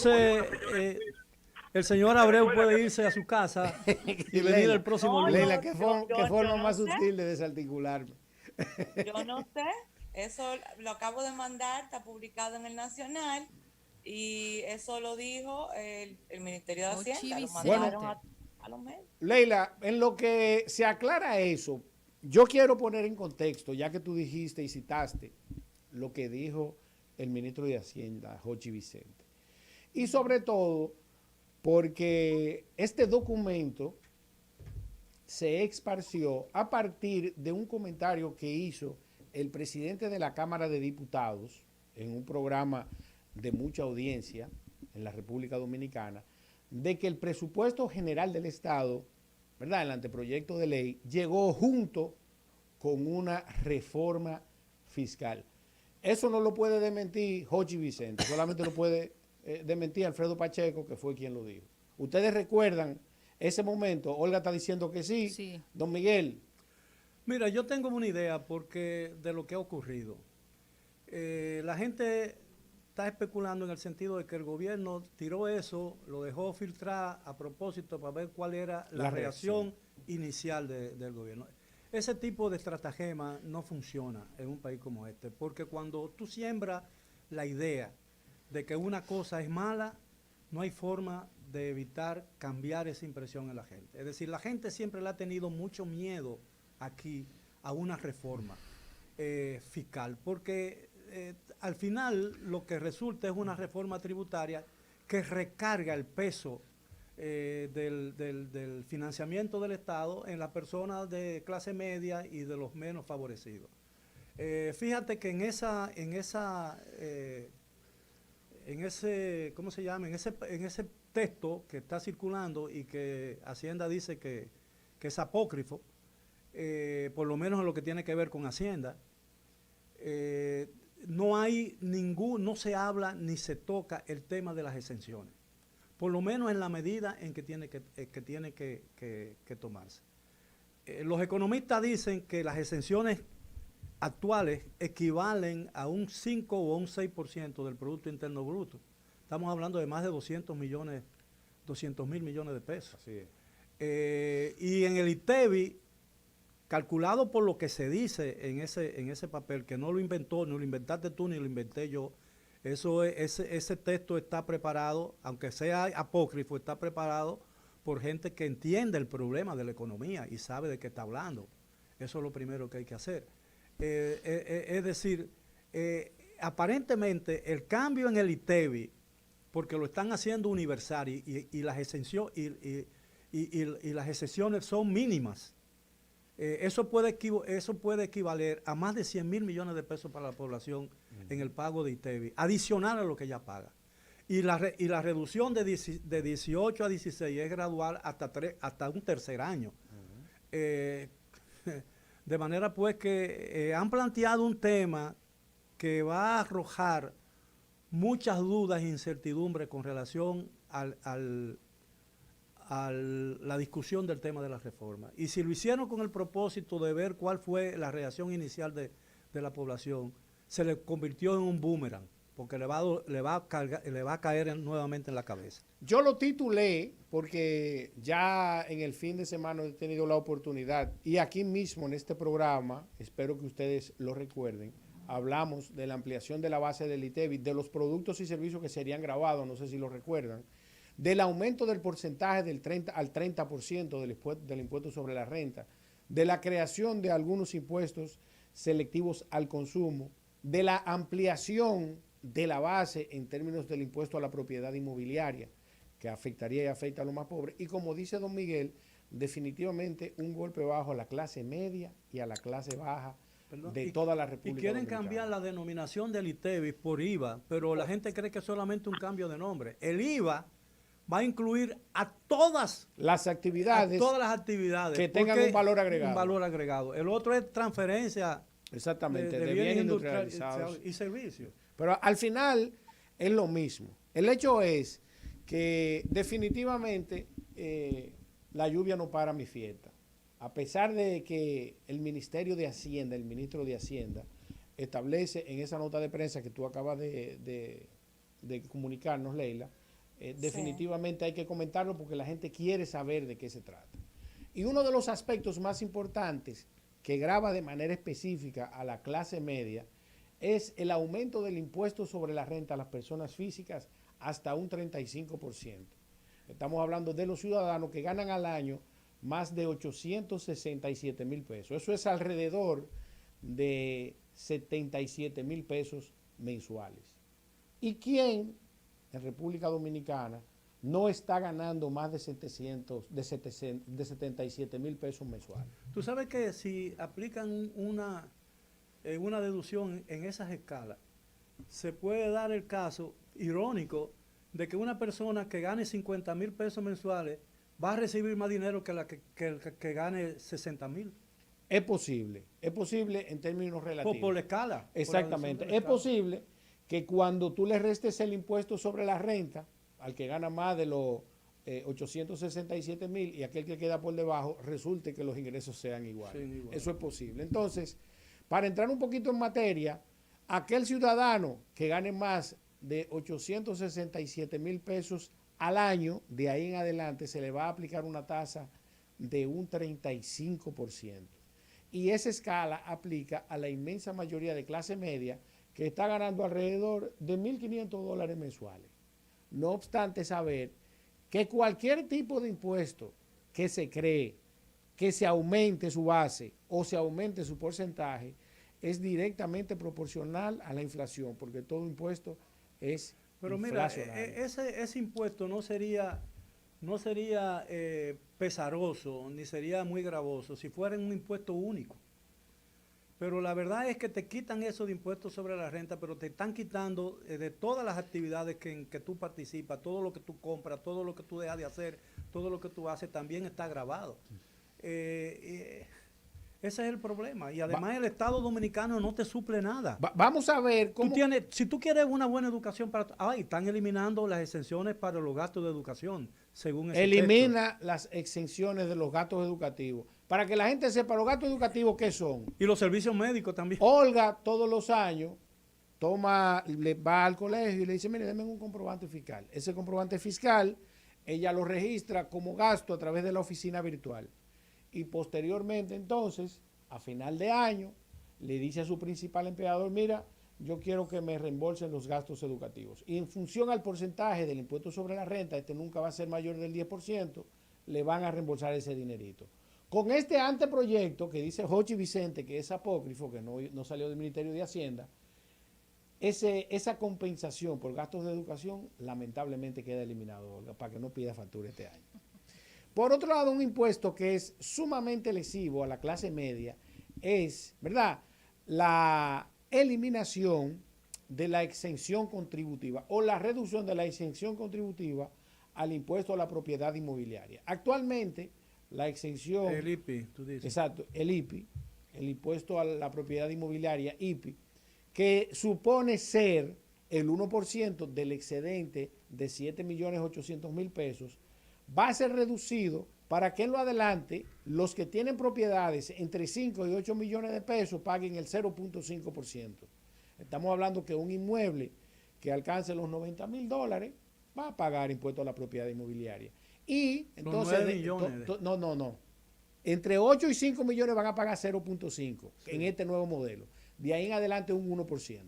el señor Abreu puede irse a su casa y venir el próximo lunes. Leila, qué Yo forma no más sé, sutil de desarticularme. yo no sé. Eso lo acabo de mandar, está publicado en el Nacional y eso lo dijo el Ministerio de Jochi Hacienda, lo Bueno, mandaron Vicente. a los medios. Leila, en lo que se aclara eso, yo quiero poner en contexto, ya que tú dijiste y citaste lo que dijo el ministro de Hacienda, Jochi Vicente. Y sobre todo, porque este documento se esparció a partir de un comentario que hizo el presidente de la Cámara de Diputados en un programa de mucha audiencia en la República Dominicana, de que el presupuesto general del Estado, ¿verdad?, el anteproyecto de ley, llegó junto con una reforma fiscal. Eso no lo puede desmentir Jochi Vicente, solamente lo puede desmentir Alfredo Pacheco, que fue quien lo dijo. Ustedes recuerdan ese momento, Olga está diciendo que sí, Sí. don Miguel. Mira, yo tengo una idea porque de lo que ha ocurrido. La gente está especulando en el sentido de que el gobierno tiró eso, lo dejó filtrar a propósito para ver cuál era la reacción inicial del gobierno. Ese tipo de estratagema no funciona en un país como este, porque cuando tú siembras la idea de que una cosa es mala, no hay forma de evitar cambiar esa impresión en la gente. Es decir, la gente siempre le ha tenido mucho miedo aquí a una reforma fiscal, porque al final lo que resulta es una reforma tributaria que recarga el peso del financiamiento del Estado en las personas de clase media y de los menos favorecidos. Fíjate que en ese, ¿cómo se llama? En ese texto que está circulando y que Hacienda dice que es apócrifo, por lo menos en lo que tiene que ver con Hacienda, no se habla ni se toca el tema de las exenciones, por lo menos en la medida en que tiene que tomarse. Los economistas dicen que las exenciones actuales equivalen a un 5 o un 6% del Producto Interno Bruto. Estamos hablando de más de 200 mil millones de pesos. Así es. Y en el ITEBI, calculado por lo que se dice en ese papel, que no lo inventó, no lo inventaste tú ni lo inventé yo, ese texto está preparado, aunque sea apócrifo, está preparado por gente que entiende el problema de la economía y sabe de qué está hablando. Eso es lo primero que hay que hacer. Es decir, aparentemente el cambio en el ITEBI, porque lo están haciendo universal y las exenciones son mínimas, eso puede equivaler a más de 100 mil millones de pesos para la población en el pago de ITEBI, adicional a lo que ya paga. Y la reducción de 18 a 16 es gradual hasta un tercer año. De manera pues que han planteado un tema que va a arrojar muchas dudas e incertidumbres con relación a la discusión del tema de la reforma. Y si lo hicieron con el propósito de ver cuál fue la reacción inicial de la población, se le convirtió en un boomerang, porque le va a caer nuevamente en la cabeza. Yo lo titulé porque ya en el fin de semana he tenido la oportunidad y aquí mismo en este programa, espero que ustedes lo recuerden, hablamos de la ampliación de la base del ITEBI, de los productos y servicios que serían grabados, no sé si lo recuerdan, del aumento del porcentaje del 30 al 30% del impuesto sobre la renta, de la creación de algunos impuestos selectivos al consumo, de la ampliación de la base en términos del impuesto a la propiedad inmobiliaria, que afectaría y afecta a los más pobres. Y como dice don Miguel, definitivamente un golpe bajo a la clase media y a la clase baja de toda la República Y quieren Dominicana. cambiar la denominación del ITEBI por IVA, pero la gente cree que es solamente un cambio de nombre. El IVA va a incluir a todas las actividades, que tengan un valor agregado. Un valor agregado. El otro es transferencia exactamente, de bienes industrializados y servicios. Pero al final es lo mismo. El hecho es que definitivamente la lluvia no para mi fiesta. A pesar de que el Ministerio de Hacienda, el ministro de Hacienda, establece en esa nota de prensa que tú acabas de comunicarnos, Leila, definitivamente hay que comentarlo porque la gente quiere saber de qué se trata. Y uno de los aspectos más importantes que grava de manera específica a la clase media es el aumento del impuesto sobre la renta a las personas físicas hasta un 35%. Estamos hablando de los ciudadanos que ganan al año más de 867,000 pesos. Eso es alrededor de 77,000 pesos mensuales. ¿Y quién en República Dominicana no está ganando más de 77,000 pesos mensuales? Tú sabes que si aplican una deducción en esas escalas, se puede dar el caso irónico de que una persona que gane 50,000 pesos mensuales va a recibir más dinero que el que gane 60,000. Es posible en términos relativos. Por la escala. Exactamente. Es posible que cuando tú le restes el impuesto sobre la renta al que gana más de los 867,000 y aquel que queda por debajo, resulte que los ingresos sean iguales. Sí, igual. Eso es posible. Entonces, para entrar un poquito en materia, aquel ciudadano que gane más de 867,000 pesos al año, de ahí en adelante se le va a aplicar una tasa de un 35%. Y esa escala aplica a la inmensa mayoría de clase media que está ganando alrededor de $1,500 mensuales. No obstante saber que cualquier tipo de impuesto que se cree que se aumente su base o se aumente su porcentaje es directamente proporcional a la inflación, porque todo impuesto es inflacionario. Pero mira, ese impuesto no sería pesaroso, ni sería muy gravoso si fuera un impuesto único. Pero la verdad es que te quitan eso de impuestos sobre la renta, pero te están quitando de todas las actividades en que tú participas, todo lo que tú compras, todo lo que tú dejas de hacer, todo lo que tú haces, también está grabado. Ese es el problema. Y además el Estado Dominicano no te suple nada. Vamos a ver cómo... Si tú quieres una buena educación están eliminando las exenciones para los gastos de educación, según ese Elimina las exenciones de los gastos educativos. Para que la gente sepa, los gastos educativos, ¿qué son? Y los servicios médicos también. Olga, todos los años, va al colegio y le dice, mire, denme un comprobante fiscal. Ese comprobante fiscal, ella lo registra como gasto a través de la oficina virtual. Y posteriormente, entonces, a final de año, le dice a su principal empleador, mira, yo quiero que me reembolsen los gastos educativos. Y en función al porcentaje del impuesto sobre la renta, este nunca va a ser mayor del 10%, le van a reembolsar ese dinerito. Con este anteproyecto que dice Jochi Vicente, que es apócrifo, que no salió del Ministerio de Hacienda, esa compensación por gastos de educación lamentablemente queda eliminado, Olga, para que no pida factura este año. Por otro lado, un impuesto que es sumamente lesivo a la clase media es, ¿verdad?, la eliminación de la exención contributiva o la reducción de la exención contributiva al impuesto a la propiedad inmobiliaria. Actualmente, la exención... El IPI, tú dices. Exacto, el IPI, el impuesto a la propiedad inmobiliaria, IPI, que supone ser el 1% del excedente de 7,800,000 pesos, va a ser reducido para que en lo adelante los que tienen propiedades entre 5 y 8 millones de pesos paguen el 0.5%. Estamos hablando que un inmueble que alcance los $90,000 va a pagar impuesto a la propiedad inmobiliaria. Y entonces... 9 millones. No. Entre 8 y 5 millones van a pagar 0.5 en este nuevo modelo. De ahí en adelante un 1%.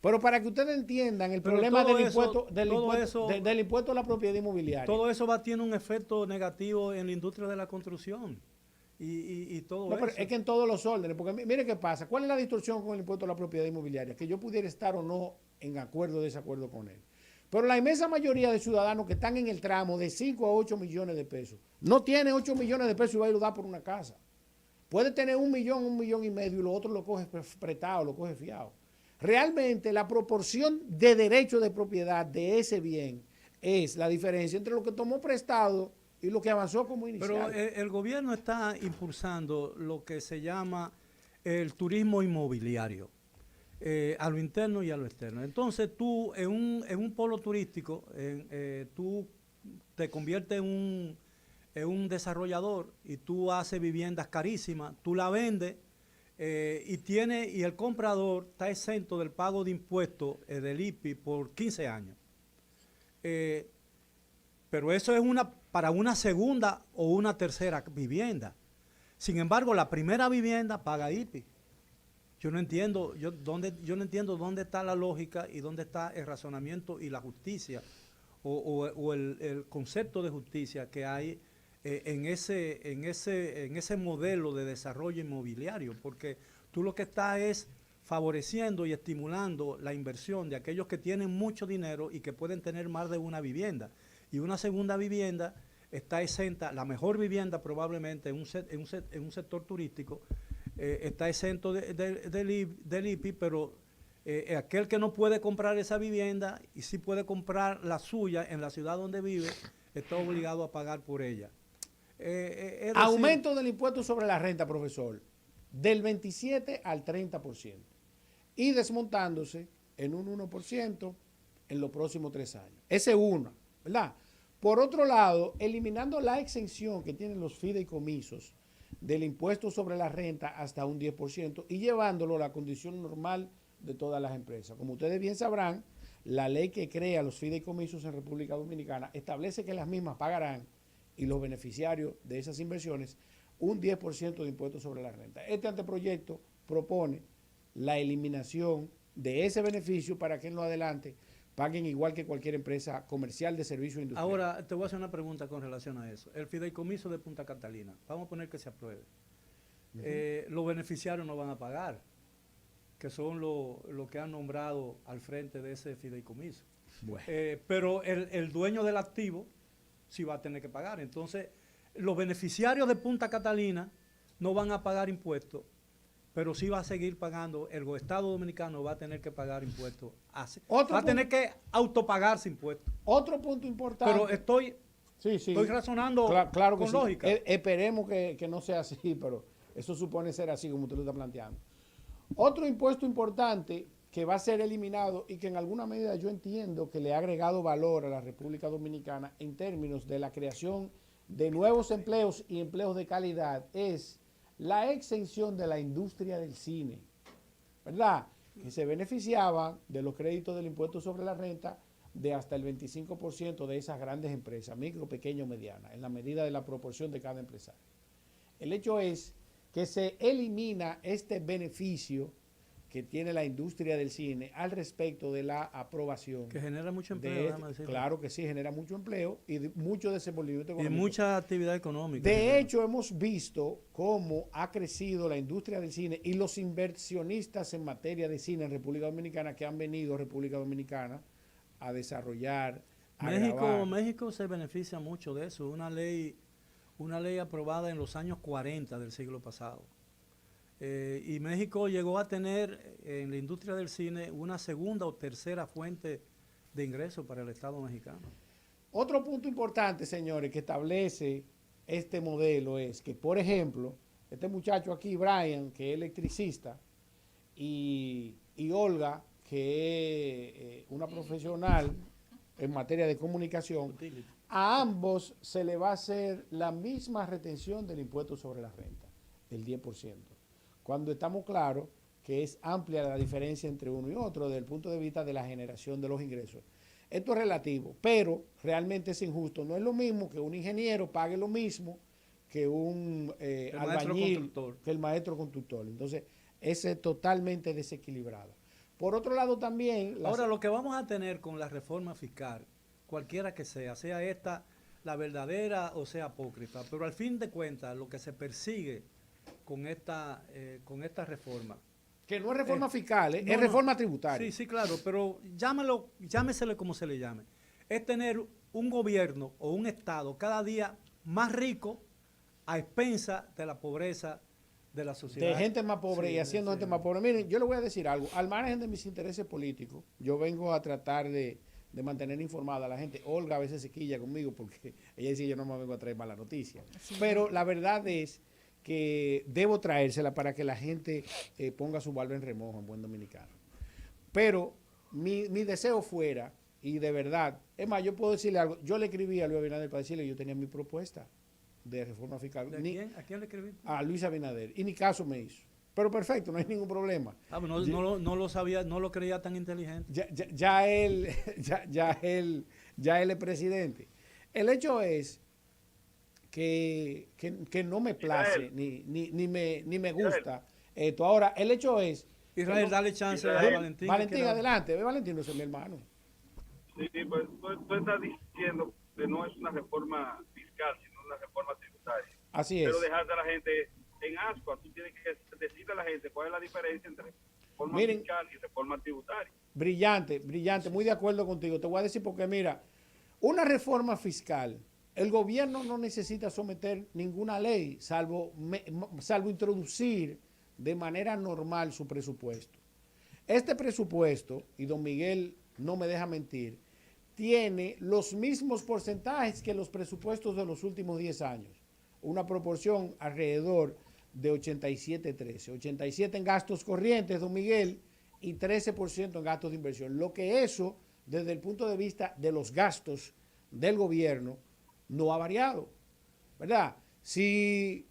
Pero para que ustedes entiendan el problema del impuesto a la propiedad inmobiliaria. Todo eso tiene un efecto negativo en la industria de la construcción. Y todo eso. Pero es que en todos los órdenes, porque mire qué pasa. ¿Cuál es la distorsión con el impuesto a la propiedad inmobiliaria? Que yo pudiera estar o no en acuerdo o desacuerdo con él. Pero la inmensa mayoría de ciudadanos que están en el tramo de 5 a 8 millones de pesos, no tiene 8 millones de pesos y va a ir a dar por una casa. Puede tener 1 millón, 1,5 millones y lo otro lo coge prestado, lo coge fiado. Realmente la proporción de derecho de propiedad de ese bien es la diferencia entre lo que tomó prestado y lo que avanzó como inicial. Pero el gobierno está impulsando lo que se llama el turismo inmobiliario, a lo interno y a lo externo. Entonces tú en un polo turístico, tú te conviertes en un desarrollador y tú haces viviendas carísimas, tú la vendes y el comprador está exento del pago de impuestos del IPI por 15 años. pero eso es para una segunda o una tercera vivienda. Sin embargo, la primera vivienda paga IPI. Yo no entiendo dónde está la lógica y dónde está el razonamiento y la justicia o el concepto de justicia que hay en ese modelo de desarrollo inmobiliario, porque tú lo que estás es favoreciendo y estimulando la inversión de aquellos que tienen mucho dinero y que pueden tener más de una vivienda. Y una segunda vivienda está exenta, la mejor vivienda probablemente en un sector turístico, está exento del IPI, pero aquel que no puede comprar esa vivienda y sí puede comprar la suya en la ciudad donde vive, está obligado a pagar por ella. Aumento del impuesto sobre la renta, profesor, del 27 al 30%, y desmontándose en un 1% en los próximos 3 años. Ese es uno, ¿verdad? Por otro lado, eliminando la exención que tienen los fideicomisos del impuesto sobre la renta hasta un 10% y llevándolo a la condición normal de todas las empresas. Como ustedes bien sabrán, la ley que crea los fideicomisos en República Dominicana establece que las mismas pagarán, y los beneficiarios de esas inversiones, un 10% de impuesto sobre la renta. Este anteproyecto propone la eliminación de ese beneficio para que en lo adelante paguen igual que cualquier empresa comercial de servicio industrial. Ahora, te voy a hacer una pregunta con relación a eso. El fideicomiso de Punta Catalina, vamos a poner que se apruebe. Los beneficiarios no van a pagar, que son los que han nombrado al frente de ese fideicomiso. Bueno. Pero el dueño del activo sí va a tener que pagar. Entonces, los beneficiarios de Punta Catalina no van a pagar impuestos, pero sí va a seguir pagando, el Estado Dominicano va a tener que pagar impuestos. Va a tener que autopagarse impuestos. Otro punto importante. Pero estoy razonando claro con sí. lógica. Esperemos que no sea así, pero eso supone ser así como usted lo está planteando. Otro impuesto importante que va a ser eliminado y que en alguna medida yo entiendo que le ha agregado valor a la República Dominicana en términos de la creación de nuevos empleos y empleos de calidad es la exención de la industria del cine, ¿verdad? Que se beneficiaba de los créditos del impuesto sobre la renta de hasta el 25% de esas grandes empresas, micro, pequeño, mediana, en la medida de la proporción de cada empresario. El hecho es que se elimina este beneficio que tiene la industria del cine al respecto de la aprobación. Que genera mucho empleo. Claro que sí, genera mucho empleo y mucho desenvolvimiento económico. Y mucha actividad económica. De hecho, hemos visto cómo ha crecido la industria del cine y los inversionistas en materia de cine en República Dominicana que han venido a República Dominicana a desarrollar, a grabar. México se beneficia mucho de eso. Una ley aprobada en los años 40 del siglo pasado. Y México llegó a tener en la industria del cine una segunda o tercera fuente de ingresos para el Estado mexicano. Otro punto importante, señores, que establece este modelo es que, por ejemplo, este muchacho aquí, Brian, que es electricista, y Olga, que es una profesional en materia de comunicación, a ambos se le va a hacer la misma retención del impuesto sobre la renta, el 10%. Cuando estamos claros que es amplia la diferencia entre uno y otro desde el punto de vista de la generación de los ingresos. Esto es relativo, pero realmente es injusto. No es lo mismo que un ingeniero pague lo mismo que un albañil, que el maestro constructor. Entonces, es totalmente desequilibrado. Por otro lado también... Ahora, lo que vamos a tener con la reforma fiscal, cualquiera que sea esta la verdadera o sea apócrifa, pero al fin de cuentas lo que se persigue con esta reforma. Que no es reforma fiscal, es reforma tributaria. Sí, claro, pero llámesele como se le llame. Es tener un gobierno o un Estado cada día más rico a expensa de la pobreza de la sociedad. De gente más pobre y haciendo gente más pobre. Miren, yo le voy a decir algo. Al margen de mis intereses políticos, yo vengo a tratar de mantener informada a la gente. Olga a veces se quilla conmigo porque ella dice yo no me vengo a traer mala noticia. Sí. Pero la verdad es que debo traérsela para que la gente ponga su barba en remojo en buen dominicano. Pero mi deseo fuera, y de verdad, es más, yo puedo decirle algo, yo le escribí a Luis Abinader para decirle que yo tenía mi propuesta de reforma fiscal. ¿De quién? ¿A quién le escribí? A Luis Abinader, y ni caso me hizo. Pero perfecto, no hay ningún problema. No lo sabía, no lo creía tan inteligente. Ya él es presidente. El hecho es que no me place ni me gusta esto. Ahora, el hecho es... Israel, dale chance a Israel. Valentín. Valentín, adelante. Valentín no es mi hermano. Sí, pues tú estás diciendo que no es una reforma fiscal, sino una reforma tributaria. Así es. Pero dejar a la gente en ascuas, tú tienes que decirle a la gente cuál es la diferencia entre reforma Miren, fiscal y reforma tributaria. Brillante, brillante, muy de acuerdo contigo. Te voy a decir porque, mira, una reforma fiscal, el gobierno no necesita someter ninguna ley, salvo introducir de manera normal su presupuesto. Este presupuesto, y don Miguel no me deja mentir, tiene los mismos porcentajes que los presupuestos de los últimos 10 años. Una proporción alrededor de 87-13. 87 en gastos corrientes, don Miguel, y 13% en gastos de inversión. Lo que eso, desde el punto de vista de los gastos del gobierno, no ha variado, ¿verdad? Si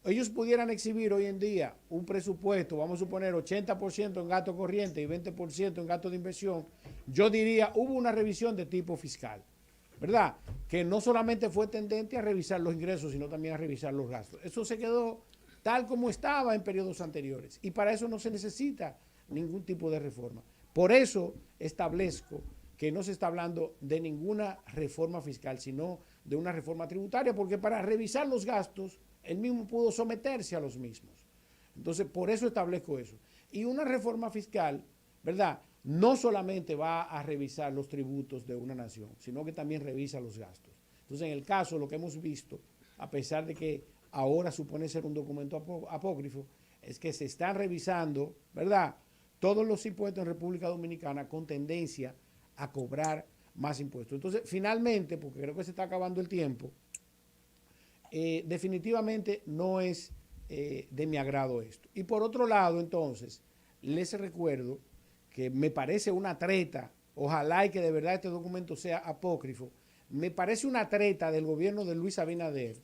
ellos pudieran exhibir hoy en día un presupuesto, vamos a suponer 80% en gasto corriente y 20% en gasto de inversión, yo diría, hubo una revisión de tipo fiscal, ¿verdad? Que no solamente fue tendente a revisar los ingresos, sino también a revisar los gastos. Eso se quedó tal como estaba en periodos anteriores y para eso no se necesita ningún tipo de reforma. Por eso establezco que no se está hablando de ninguna reforma fiscal, sino de una reforma tributaria, porque para revisar los gastos, él mismo pudo someterse a los mismos. Entonces, por eso establezco eso. Y una reforma fiscal, ¿verdad?, no solamente va a revisar los tributos de una nación, sino que también revisa los gastos. Entonces, en el caso, lo que hemos visto, a pesar de que ahora supone ser un documento apócrifo, es que se están revisando, ¿verdad?, todos los impuestos en República Dominicana con tendencia a cobrar más impuestos. Entonces, finalmente, porque creo que se está acabando el tiempo, definitivamente no es de mi agrado esto. Y por otro lado, entonces, les recuerdo que me parece una treta, ojalá y que de verdad este documento sea apócrifo, me parece una treta del gobierno de Luis Abinader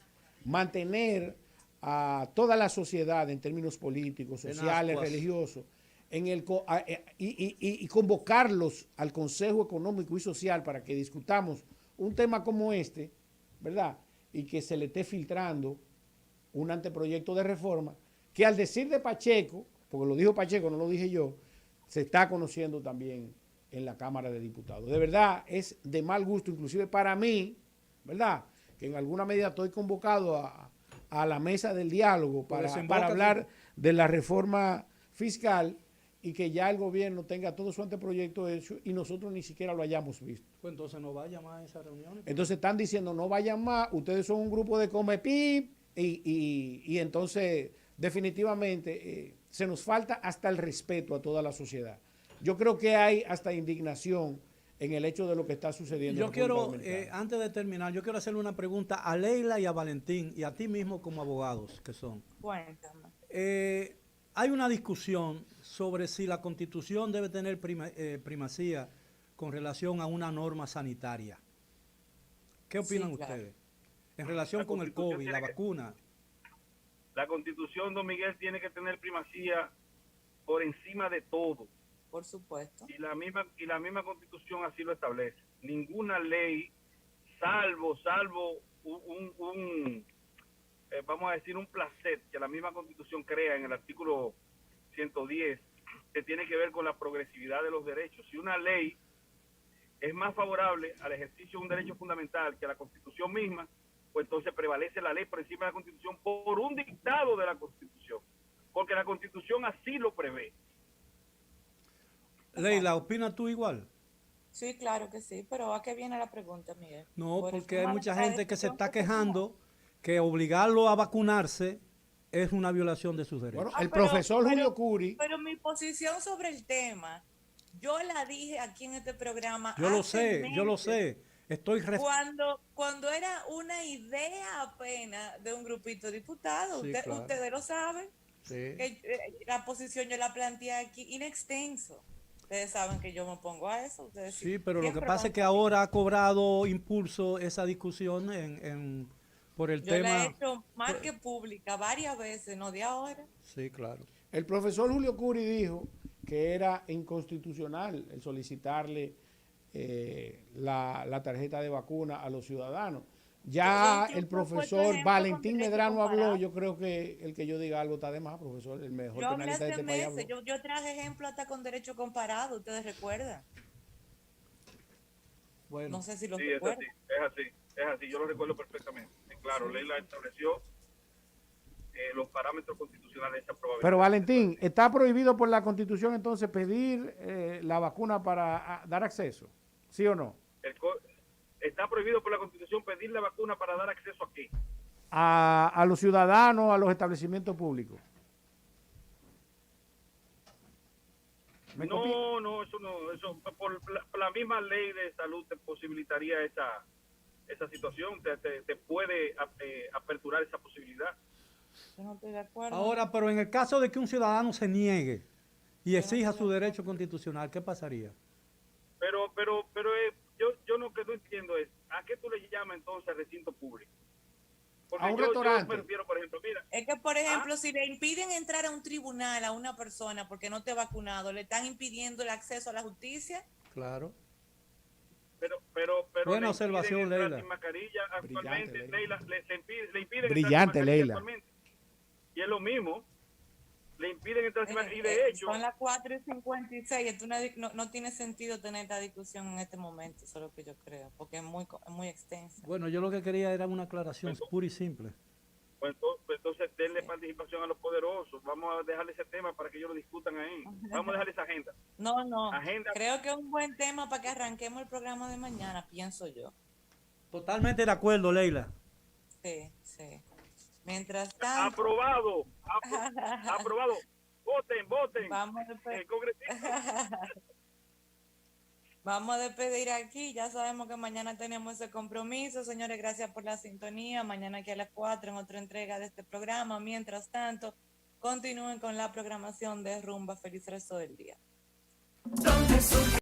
mantener a toda la sociedad en términos políticos, sociales, religiosos, y convocarlos al Consejo Económico y Social para que discutamos un tema como este, ¿verdad?, y que se le esté filtrando un anteproyecto de reforma que, al decir de Pacheco, porque lo dijo Pacheco, no lo dije yo, se está conociendo también en la Cámara de Diputados. De verdad, es de mal gusto, inclusive para mí, ¿verdad?, que en alguna medida estoy convocado a la mesa del diálogo para hablar de la reforma fiscal, y que ya el gobierno tenga todo su anteproyecto hecho y nosotros ni siquiera lo hayamos visto. Pues entonces no vayan más a esas reuniones. Entonces están diciendo, no vayan más, ustedes son un grupo de come-pip, y entonces definitivamente se nos falta hasta el respeto a toda la sociedad. Yo creo que hay hasta indignación en el hecho de lo que está sucediendo. Yo quiero, antes de terminar, yo quiero hacerle una pregunta a Leila y a Valentín y a ti mismo como abogados que son. Cuéntame. Hay una discusión sobre si la Constitución debe tener primacía con relación a una norma sanitaria. ¿Qué opinan ustedes? En relación con el COVID, la vacuna. La Constitución, don Miguel, tiene que tener primacía por encima de todo. Por supuesto. Y la misma Constitución así lo establece. Ninguna ley, salvo vamos a decir, un placer que la misma Constitución crea en el artículo 110, que tiene que ver con la progresividad de los derechos. Si una ley es más favorable al ejercicio de un derecho fundamental que la Constitución misma, pues entonces prevalece la ley por encima de la Constitución por un dictado de la Constitución, porque la Constitución así lo prevé. Leila, ¿opinas tú igual? Sí, claro que sí, pero ¿a qué viene la pregunta, Miguel? No, porque hay mucha gente que se está quejando que obligarlo a vacunarse es una violación de sus derechos. Bueno, el profesor Julio Curi... Pero mi posición sobre el tema, yo la dije aquí en este programa. Yo lo sé. Cuando era una idea apenas de un grupito de diputados, Sí, claro. Ustedes lo saben. Sí. La posición yo la planteé aquí in extenso. Ustedes saben que yo me opongo a eso. Ustedes Sí, pero lo que siempre pasa es que ahora ha cobrado impulso esa discusión por el tema. Yo la he hecho más que pública varias veces, no de ahora. Sí, claro. El profesor Julio Curi dijo que era inconstitucional el solicitarle la tarjeta de vacuna a los ciudadanos. Ya el profesor ejemplo Valentín con derecho Medrano habló, comparado. yo creo que el que yo diga algo está de más, profesor, el mejor Yo hablé penalista de hace este país meses, habló. yo traje ejemplo hasta con derecho comparado, ustedes recuerdan. Bueno, No sé si lo Sí, es recuerdan. así, es así, yo lo recuerdo perfectamente. Claro, Leila estableció los parámetros constitucionales de esa probabilidad. Pero Valentín, ¿está prohibido por la Constitución entonces pedir la vacuna para dar acceso? ¿Sí o no? Está prohibido por la Constitución pedir la vacuna para dar acceso a qué. A los ciudadanos, a los establecimientos públicos. No, eso no, eso por la misma ley de salud te posibilitaría esa situación, te puede aperturar esa posibilidad. Yo no estoy de acuerdo. ahora, pero en el caso de que un ciudadano se niegue y no exija estoy su de derecho constitucional, ¿qué pasaría? Pero yo no que no entiendo es, ¿a qué tú le llamas entonces recinto público? Porque A un yo restaurante. me refiero, por ejemplo, mira, Es que, por ejemplo, si le impiden entrar a un tribunal a una persona porque no esté vacunado, le están impidiendo el acceso a la justicia. Claro. pero Buena le observación, impiden entrar Leila. sin mascarilla actualmente, Brillante, Leila, le impiden Brillante, entrar sin mascarilla Leila. actualmente. Y es lo mismo, le impiden entrar sin mascarilla. Y de hecho, Son las 4:56. Esto no tiene sentido tener esta discusión en este momento, eso es lo que yo creo, porque es muy extensa. Bueno, yo lo que quería era una aclaración pura y simple. pues entonces denle participación a los poderosos. Vamos a dejarle ese tema para que ellos lo discutan ahí. Vamos a dejarle esa agenda. No. Agenda. Creo que es un buen tema para que arranquemos el programa de mañana, pienso yo. Totalmente de acuerdo, Leila. Sí. Mientras tanto, Aprobado. Aprobado. Voten. vamos a despedir. Congresistas. Vamos a despedir aquí. Ya sabemos que mañana tenemos ese compromiso. Señores, gracias por la sintonía. Mañana aquí a las 4 en otra entrega de este programa. Mientras tanto, continúen con la programación de Rumba. Feliz resto del día.